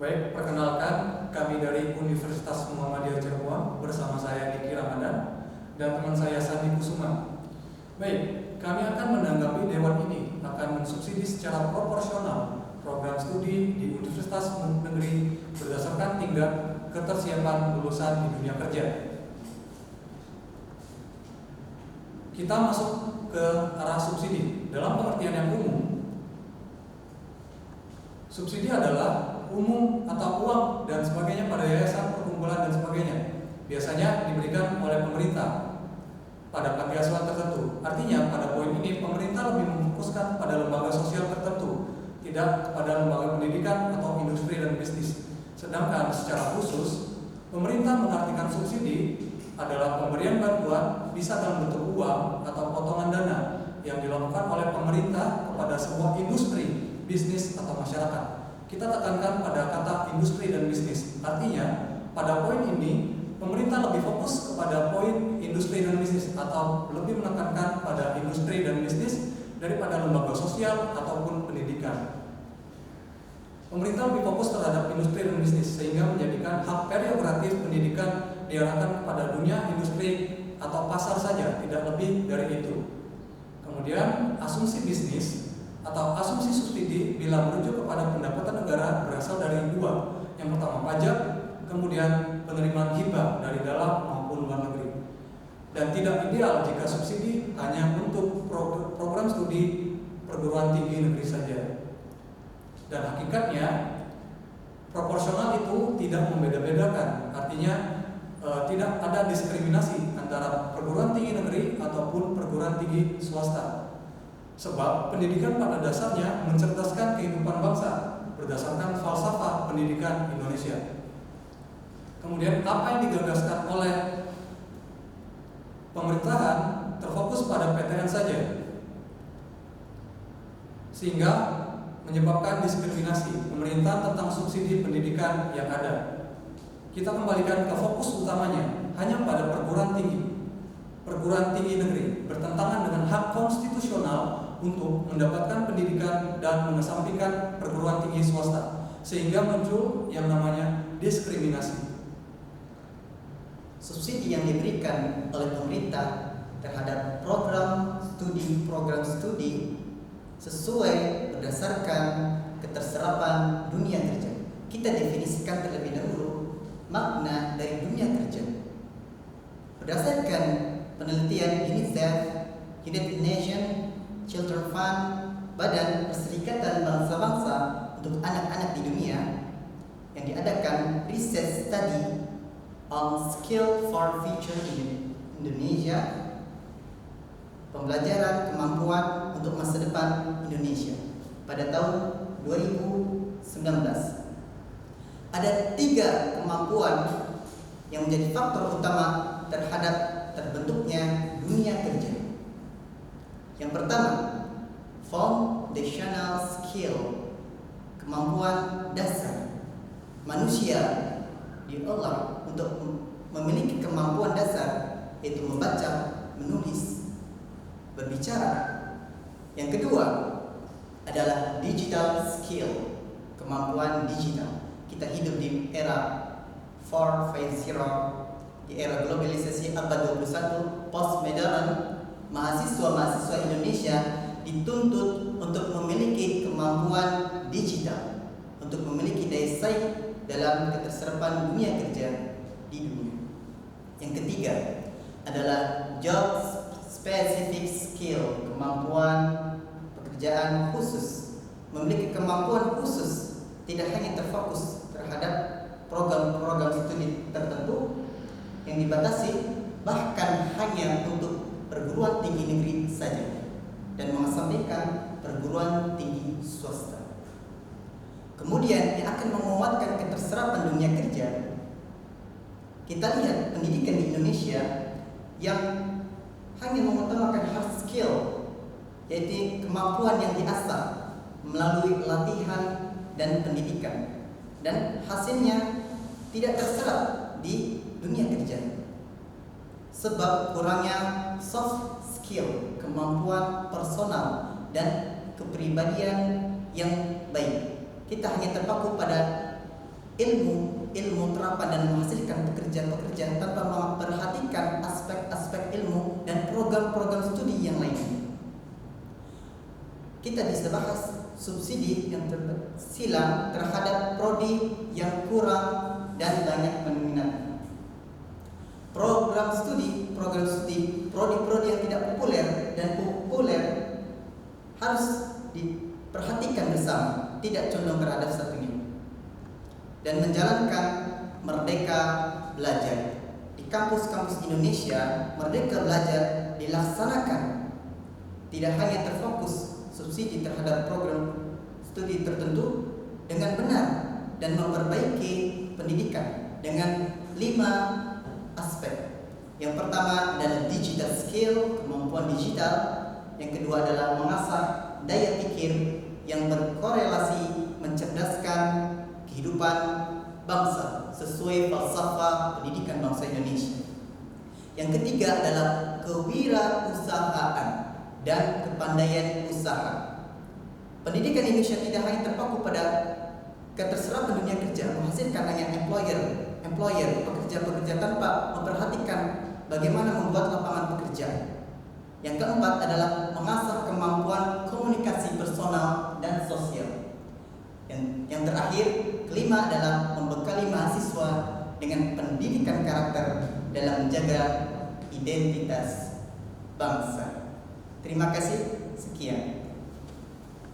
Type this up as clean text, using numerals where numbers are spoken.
Baik, perkenalkan kami dari Universitas Muhammadiyah Cirebon bersama saya Diki Ramadan dan teman saya Sandi Kusuma. Baik, kami akan menanggapi dewan ini akan mensubsidi secara proporsional program studi di Universitas Negeri berdasarkan tingkat ketersiapan lulusan di dunia kerja. Kita masuk ke arah subsidi. Dalam pengertian yang umum, subsidi adalah umum atau uang dan sebagainya pada yayasan, perkumpulan dan sebagainya. Biasanya diberikan oleh pemerintah pada panti asuhan tertentu. Artinya pada poin ini pemerintah lebih memfokuskan pada lembaga sosial tertentu, tidak pada lembaga pendidikan atau industri dan bisnis. Sedangkan secara khusus pemerintah mengartikan subsidi adalah pemberian bantuan bisa dalam bentuk uang atau potongan dana yang dilakukan oleh pemerintah kepada sebuah industri, bisnis atau masyarakat. Kita tekankan pada kata industri dan bisnis. Artinya pada poin ini pemerintah lebih fokus kepada poin industri dan bisnis atau lebih menekankan pada industri dan bisnis daripada lembaga sosial ataupun pendidikan. Pemerintah lebih fokus terhadap industri dan bisnis sehingga menjadikan hak prerogatif pendidikan diarahkan kepada dunia industri atau pasar saja, tidak lebih dari itu. Kemudian asumsi bisnis atau asumsi subsidi bila merujuk kepada pendapatan negara berasal dari dua. Yang pertama pajak, kemudian penerimaan hibah dari dalam maupun luar negeri. Dan tidak ideal jika subsidi hanya untuk program studi perguruan tinggi negeri saja. Dan hakikatnya proporsional itu tidak membeda-bedakan. Artinya tidak ada diskriminasi antara perguruan tinggi negeri ataupun perguruan tinggi swasta. Sebab pendidikan pada dasarnya mencerdaskan kehidupan bangsa berdasarkan falsafah pendidikan Indonesia. Kemudian apa yang digagaskan oleh pemerintahan terfokus pada PTN saja, sehingga menyebabkan diskriminasi pemerintah tentang subsidi pendidikan yang ada. Kita kembalikan ke fokus utamanya hanya pada perguruan tinggi negeri bertentangan dengan hak konstitusional untuk mendapatkan pendidikan dan mengesampingkan perguruan tinggi swasta, sehingga muncul yang namanya diskriminasi. Subsidi yang diberikan oleh pemerintah terhadap program studi sesuai berdasarkan keterserapan dunia kerja. Kita definisikan terlebih dahulu makna dari dunia kerja. Berdasarkan penelitian UNICEF, United Nations Children Fund, Badan Perserikatan Bangsa-Bangsa untuk Anak-anak di Dunia, yang diadakan research study on skill for future in Indonesia, pembelajaran kemampuan untuk masa depan Indonesia pada tahun 2019. Ada 3 kemampuan yang menjadi faktor utama terhadap terbentuknya dunia kerja. Yang pertama, foundational skill, kemampuan dasar. Manusia diolah untuk memiliki kemampuan dasar, yaitu membaca, menulis, berbicara. Yang kedua adalah digital skill, kemampuan digital. Kita hidup di era 4.0, di era globalisasi abad 21, post-modern. Mahasiswa-mahasiswa Indonesia dituntut untuk memiliki kemampuan digital, untuk memiliki daya saing dalam keterserapan dunia kerja di dunia. Yang ketiga adalah job specific skill, kemampuan pekerjaan khusus. Memiliki kemampuan khusus, tidak hanya terfokus terhadap program-program studi tertentu yang dibatasi, bahkan hanya untuk perguruan tinggi negeri saja dan mengesampingkan perguruan tinggi swasta. Kemudian yang akan menguatkan keterserapan dunia kerja, kita lihat pendidikan di Indonesia yang hanya mengutamakan hard skill, yaitu kemampuan yang diasah melalui latihan dan pendidikan, dan hasilnya tidak terserap di dunia kerja sebab kurangnya soft skill, kemampuan personal dan kepribadian yang baik. Kita hanya terpaku pada ilmu terapan dan menghasilkan pekerjaan-pekerjaan tanpa memperhatikan aspek-aspek ilmu dan program-program studi yang lain. Kita bisa bahas subsidi yang tersilang terhadap prodi yang kurang dan banyak peminat. Program studi, prodi-prodi yang tidak populer dan populer harus diperhatikan bersama, tidak condong terhadap satunya. Dan menjalankan Merdeka Belajar. Di kampus-kampus Indonesia, Merdeka Belajar dilaksanakan tidak hanya terfokus subsidi terhadap program studi tertentu dengan benar dan memperbaiki pendidikan dengan 5 aspek. Yang pertama adalah digital skill, kemampuan digital. Yang kedua adalah mengasah daya pikir yang berkorelasi mencerdaskan kehidupan bangsa sesuai falsafah pendidikan bangsa Indonesia. Yang ketiga adalah kewirausahaan dan kepandaian usaha. Pendidikan Indonesia tidak hanya terpaku pada keterserapan dunia kerja, menghasilkan hanya employer, pekerja-pekerja tanpa memperhatikan bagaimana membuat lapangan pekerjaan. Yang keempat adalah mengasah kemampuan komunikasi personal dan sosial. Yang terakhir, kelima adalah membekali mahasiswa dengan pendidikan karakter dalam menjaga identitas bangsa. Terima kasih, sekian.